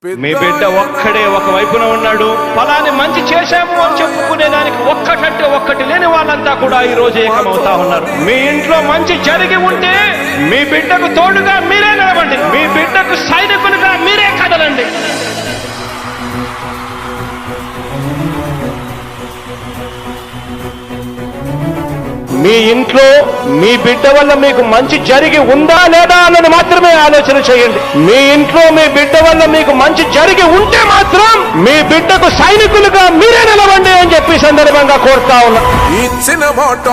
మీ బిడ్డ ఒక్కడే ఒక వైపున ఉన్నాడు. ఫలాన్ని మంచి చేశాము అని చెప్పుకునేదానికి ఒక్కటంటే ఒక్కటి లేని వాళ్ళంతా కూడా ఈ రోజు ఏకమవుతా ఉన్నారు. మీ ఇంట్లో మంచి జరిగి ఉంటే మీ బిడ్డకు తోడుగా మీరే నిలవండి. మీ బిడ్డకు సైనికులుగా మీరే కదలండి. మీ ఇంట్లో మీ బిడ్డ వల్ల మీకు మంచి జరిగి ఉందా లేదా అన్నది మాత్రమే ఆలోచన చేయండి. మీ ఇంట్లో మీ బిడ్డ వల్ల మీకు మంచి జరిగి ఉంటే మాత్రం మీ బిడ్డకు సైనికులుగా మీరే నిలవండి అని చెప్పి సందర్భంగా కోరుతా ఉన్నా. ఇచ్చిన మాట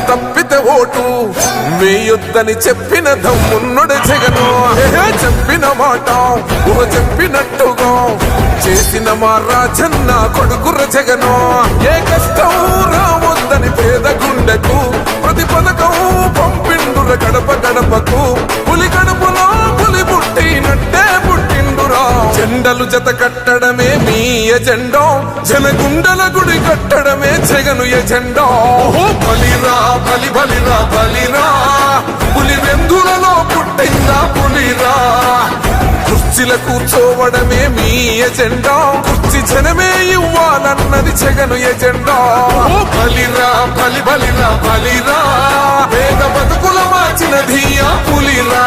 తప్పితే ఓటు వేయొద్దని చెప్పిన దమ్మున్నడు జగను. చెప్పిన మాట చెప్పినట్టుగా చేసిన మా రాజన్న కొడుకుర జగను. ఏ కష్టం రావద్దని పేద గుండెకు ప్రతి పథకం పంపిండుర గడప గడపకు. పులి గడపలో పులి పుట్టినట్టే పుట్టిండురా. జెండలు జత కట్టడమే మీ ఎజెండా, జనగుండల గుడి కట్టడమే జగను ఎజెండా. బలిరా బలి బలిరా బలిరా, పులి వెందులలో పుట్టిందా పులిరా. కుర్చీల కూర్చోవడమే మీ ఎజెండా, కుర్చీ జనమే ఇవ్వాలన్నది జగను ఎజెండా. బలిరా బలి బలిరా బలిరా, పేద బతుకుల మార్చినది ఆ పులిరా.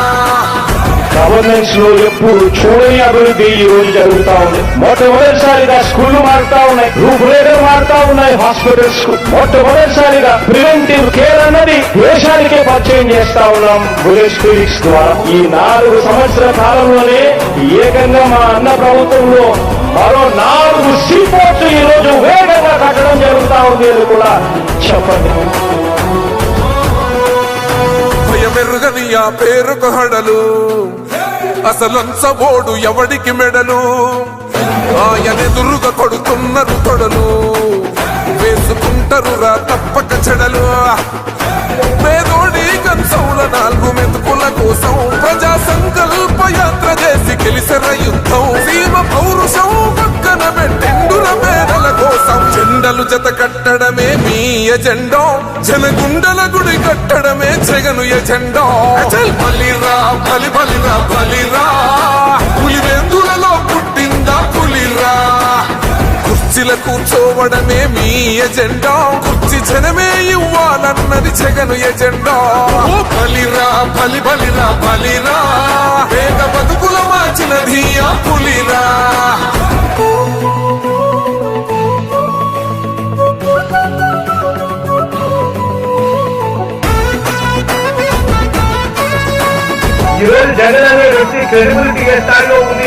గవర్నెన్స్ లో ఎప్పుడు చూడని అభివృద్ధి ఈ రోజు జరుగుతా ఉంది. మొట్టమొదటిసారిగా స్కూళ్లు మారుతా ఉన్నాయి, రూపురేఖలు మారుతా ఉన్నాయి. హాస్పిటల్స్ కు మొట్టమొదటిసారిగా ప్రివెంటివ్ కేర్ అన్నది దేశానికే పరిచయం చేస్తా ఉన్నాం బుల్లెట్ క్లినిక్స్ ద్వారా. ఈ 4 సంవత్సరాల కాలంలోనే ఏకంగా మా అన్న ప్రభుత్వంలో మరో 4 సీపోర్ట్స్ ఈ రోజు వేగంగా కట్టడం జరుగుతా ఉంది అని కూడా చెప్పండి. భయమెరుగని ఆ పేరుకు హడలు, అసలంచబోడు ఎవడికి మెడలు. ఆయనెదురుగా కొడుతున్నారు తొడలు, వేసుకుంటారు రా తప్పక చెడలు. పేదోడి కంచౌల 4 మెతుకుల కోసం ప్రజా సంకల్ప యాత్ర చేసి గెలిసెర యుద్ధం. సీమ పౌరుషం పక్కన పెట్టిండుర పేదల కోసం. జెండలు జత కట్టడమే మీ ఎజెండా, జనగుండల గుడి కట్టడమే జగను ఎజెండా. బలిరా బలి బలిరా బలిరా, పులి వెందులలో పుట్టిందా పులిరా. కుర్చీల కూర్చోవడమే మీ ఎజెండా, కుర్చీ జనమే ఇవ్వాలన్నది జగను ఎజెండా. బలిరా బలి బలిరా బలిరా, పేద బతుకుల మార్చినది ఆ పులిరా. ఈరోజు జగన్ అనే వ్యక్తి క్రెడిబిలిటీ స్థాయిలో ఉంది.